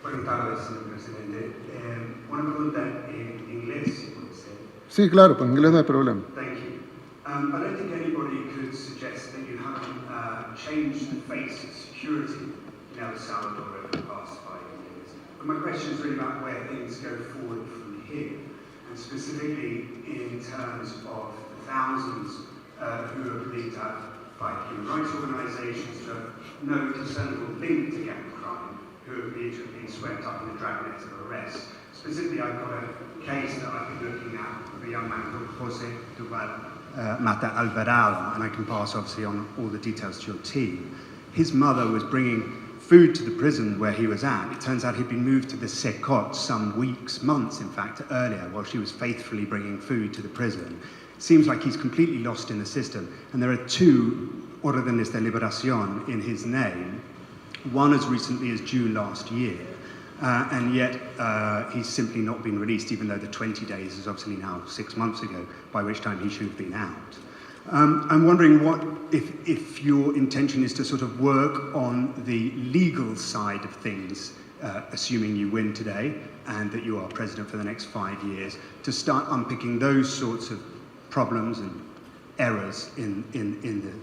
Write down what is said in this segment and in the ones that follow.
Buenas tardes, señor presidente. Una pregunta en inglés, si puede ser. Sí, claro, en inglés no hay problema. Thank you. I don't think anybody could suggest that you haven't changed the face of security in El Salvador over the past 5 years. But my question is really about where things go forward from here, and specifically in terms of the thousands who are believed to have, by human rights organisations, to have no discernible link to gang crime, who have been swept up in the dragnet of arrest. Specifically, I've got a case that I've been looking at of a young man called Jose Mata Alvarado, and I can pass obviously on all the details to your team. His mother was bringing food to the prison where he was at. It turns out he'd been moved to the Secot some weeks, months in fact, earlier, while she was faithfully bringing food to the prison. Seems like he's completely lost in the system, and there are 2 órdenes de liberación in his name, one as recently as June last year, and yet he's simply not been released, even though the 20 days is obviously now 6 months ago, by which time he should have been out. I'm wondering if your intention is to sort of work on the legal side of things, assuming you win today and that you are president for the next 5 years, to start unpicking those sorts of problems and errors in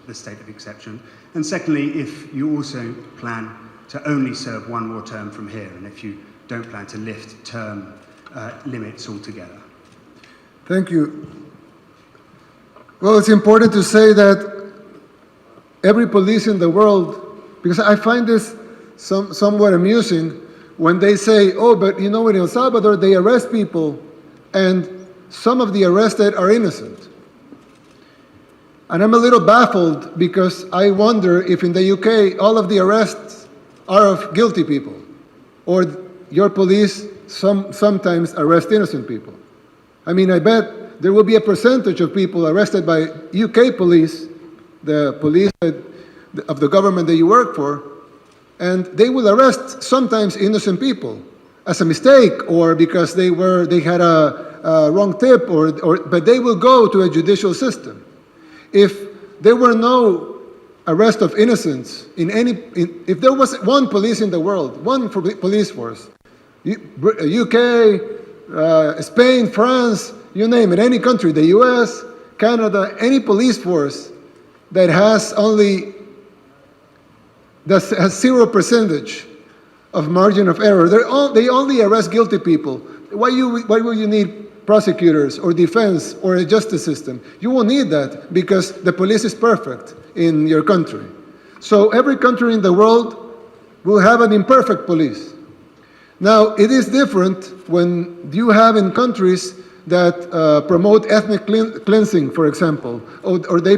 the state of exception. And secondly, if you also plan to only serve 1 more term from here, and if you don't plan to lift term limits altogether. Thank you. Well, it's important to say that every police in the world, because I find this somewhat amusing when they say, oh, but you know, in El Salvador, they arrest people and some of the arrested are innocent. And I'm a little baffled because I wonder if in the UK, all of the arrests are of guilty people, or your police sometimes arrest innocent people. I mean, I bet there will be a percentage of people arrested by UK police, the police of the government that you work for, and they will arrest sometimes innocent people as a mistake or because they had a wrong tip, but they will go to a judicial system. If there were no arrest of innocents if there was one police in the world, one police force, UK, Spain, France, you name it, any country, the US, Canada, any police force that has 0% of margin of error, they only arrest guilty people. Why will you need prosecutors or defense or a justice system? You won't need that because the police is perfect in your country. So every country in the world will have an imperfect police. Now, it is different when you have in countries that promote ethnic cleansing, for example, or they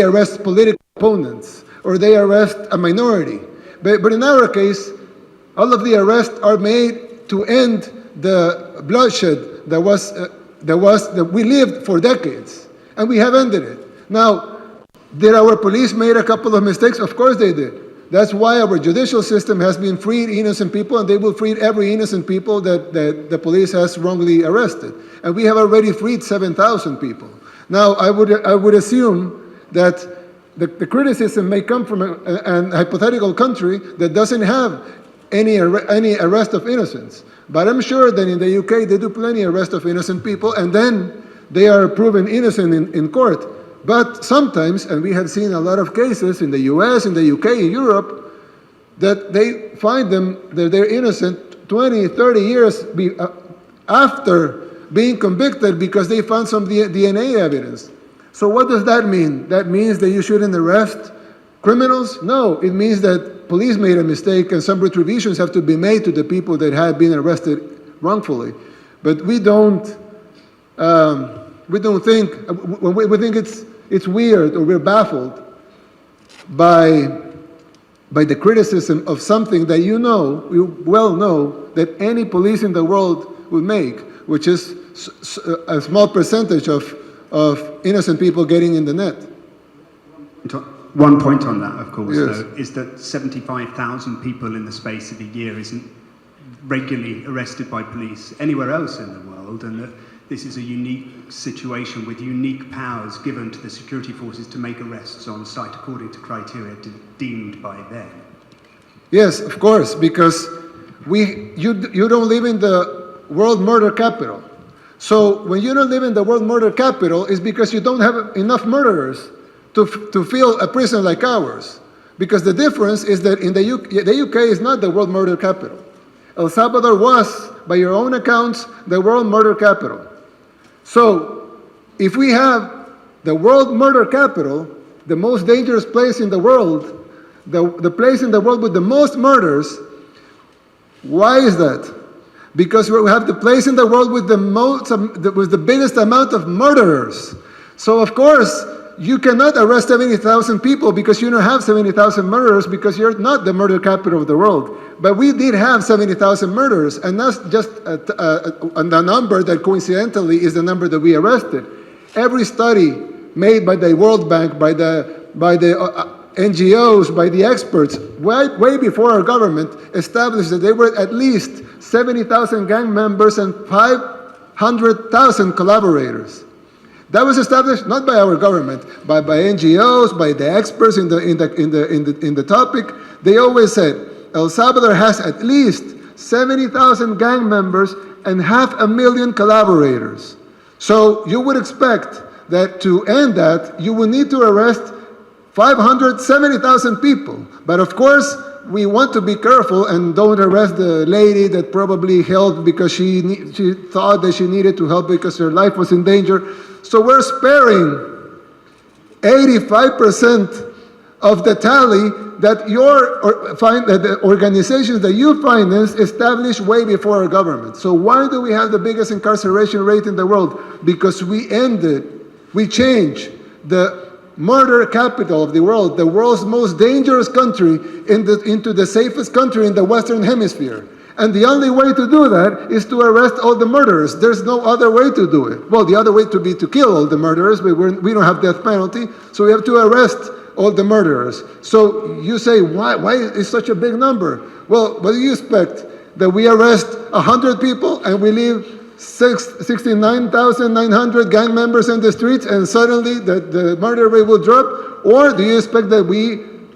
arrest political opponents, or they arrest a minority. But in our case, all of the arrests are made to end the bloodshed that we lived for decades, and we have ended it. Now, did our police made a couple of mistakes? Of course they did. That's why our judicial system has been freed innocent people, and they will free every innocent people that the police has wrongly arrested. And we have already freed 7,000 people. Now, I would assume that the criticism may come from a hypothetical country that doesn't have any arrest of innocents. But I'm sure that in the UK they do plenty arrest of innocent people, and then they are proven innocent in court. But sometimes, and we have seen a lot of cases in the US, in the UK, in Europe, that they find them that they're innocent 20, 30 years after being convicted because they found some DNA evidence. So what does that mean? That means that you shouldn't arrest criminals? No, it means that police made a mistake and some retributions have to be made to the people that had been arrested wrongfully. But we don't think, we think it's weird, or we're baffled by the criticism of something that you well know that any police in the world will make, which is a small percentage of innocent people getting in the net. One point on that, of course, yes, though, is that 75,000 people in the space of a year isn't regularly arrested by police anywhere else in the world, and that this is a unique situation with unique powers given to the security forces to make arrests on site according to criteria deemed by them. Yes, of course, because you don't live in the world murder capital. So when you don't live in the world murder capital, it's because you don't have enough murderers to fill a prison like ours. Because the difference is that in the UK is not the world murder capital. El Salvador was, by your own accounts, the world murder capital. So if we have the world murder capital, the most dangerous place in the world, the place in the world with the most murders, why is that? Because we have the place in the world with the biggest amount of murderers. So of course, you cannot arrest 70,000 people because you don't have 70,000 murderers because you're not the murder capital of the world. But we did have 70,000 murderers, and that's just a number that coincidentally is the number that we arrested. Every study made by the World Bank, by the NGOs, by the experts, way before our government established that there were at least 70,000 gang members and 500,000 collaborators. That was established not by our government, but by NGOs, by the experts in the topic. They always said El Salvador has at least 70,000 gang members and 500,000 collaborators. So you would expect that to end that, you would need to arrest 570,000 people. But of course, we want to be careful and don't arrest the lady that probably helped because she thought that she needed to help because her life was in danger. So we're sparing 85% of the tally that the organizations that you finance established way before our government. So why do we have the biggest incarceration rate in the world? Because we changed the murder capital of the world, the world's most dangerous country, into the safest country in the Western Hemisphere. And the only way to do that is to arrest all the murderers. There's no other way to do it. Well, the other way to be to kill all the murderers, but we don't have death penalty, so we have to arrest all the murderers. So you say, why is such a big number? Well, what do you expect? That we arrest 100 people and we leave 69,900 gang members in the streets and suddenly the murder rate will drop? Or do you expect that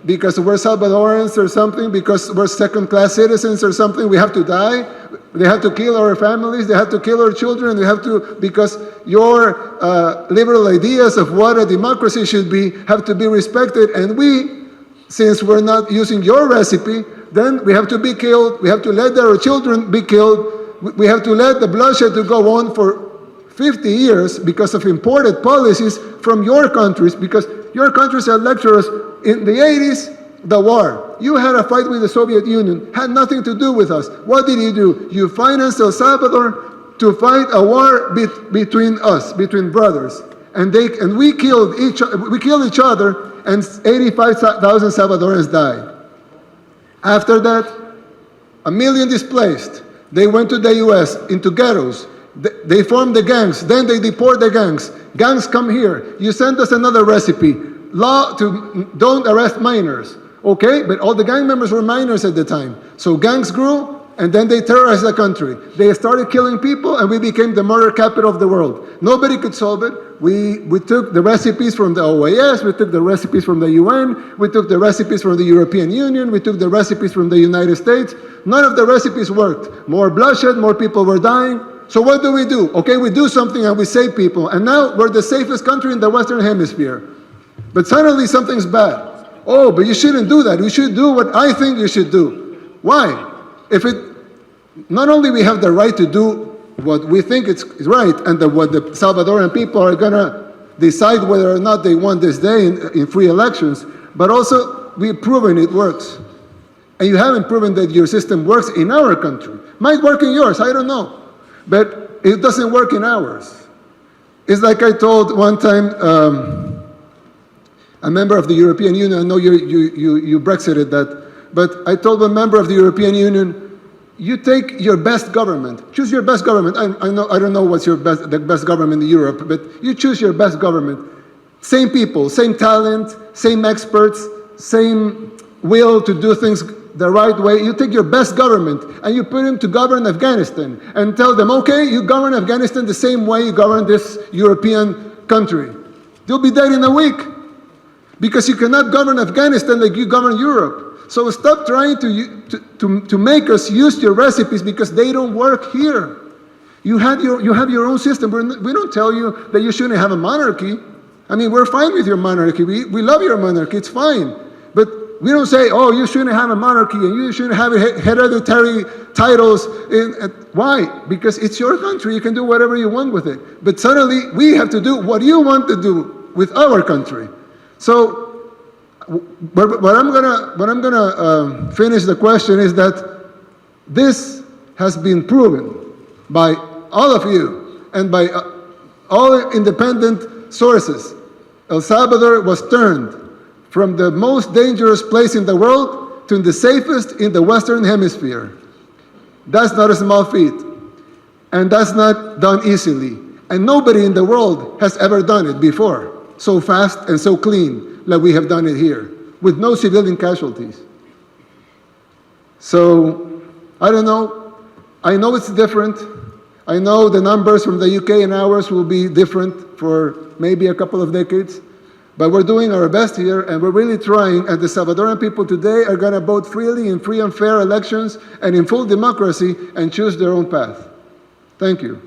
because we're Salvadorans or something, because we're second-class citizens or something, we have to die? They have to kill our families, they have to kill our children, because your liberal ideas of what a democracy should be have to be respected, and since we're not using your recipe, then we have to be killed, we have to let our children be killed, we have to let the bloodshed to go on for 50 years because of imported policies from your countries, because your countries have lectured us in the 80s, the war. You had a fight with the Soviet Union, had nothing to do with us. What did you do? You financed El Salvador to fight a war between us, between brothers. And we killed each other, and 85,000 Salvadorans died. After that, 1 million displaced. They went to the US, into ghettos. They formed the gangs, then they deport the gangs. Gangs come here. You send us another recipe. Law to don't arrest minors. Okay, but all the gang members were minors at the time. So gangs grew, and then they terrorized the country. They started killing people, and we became the murder capital of the world. Nobody could solve it. We took the recipes from the OAS, we took the recipes from the UN, we took the recipes from the European Union, we took the recipes from the United States. None of the recipes worked. More bloodshed, more people were dying. So what do? Okay, we do something and we save people. And now we're the safest country in the Western Hemisphere. But suddenly something's bad. Oh, but you shouldn't do that. You should do what I think you should do. Why? Not only we have the right to do what we think is right, and what the Salvadoran people are going to decide whether or not they want this day in free elections, but also we've proven it works. And you haven't proven that your system works in our country. Might work in yours, I don't know. But it doesn't work in ours. It's like I told one time a member of the European Union, I know you Brexited that, but I told a member of the European Union, you take your best government, choose your best government. I don't know what's the best government in Europe, but you choose your best government. Same people, same talent, same experts, same will to do things the right way. You take your best government and you put him to govern Afghanistan and tell them, okay, you govern Afghanistan the same way you govern this European country. You'll be dead in a week. Because you cannot govern Afghanistan like you govern Europe. So stop trying to make us use your recipes because they don't work here. You have your own system. We don't tell you that you shouldn't have a monarchy. I mean, we're fine with your monarchy. We love your monarchy. It's fine. But we don't say, oh, you shouldn't have a monarchy and you shouldn't have hereditary titles. Why? Because it's your country. You can do whatever you want with it. But suddenly, we have to do what you want to do with our country. So, what I'm gonna finish the question is that this has been proven by all of you and by all independent sources. El Salvador was turned from the most dangerous place in the world to the safest in the Western Hemisphere. That's not a small feat, and that's not done easily. And nobody in the world has ever done it before, so fast and so clean like we have done it here, with no civilian casualties. So, I don't know. I know it's different. I know the numbers from the UK and ours will be different for maybe a couple of decades. But we're doing our best here, and we're really trying, and the Salvadoran people today are going to vote freely in free and fair elections and in full democracy and choose their own path. Thank you.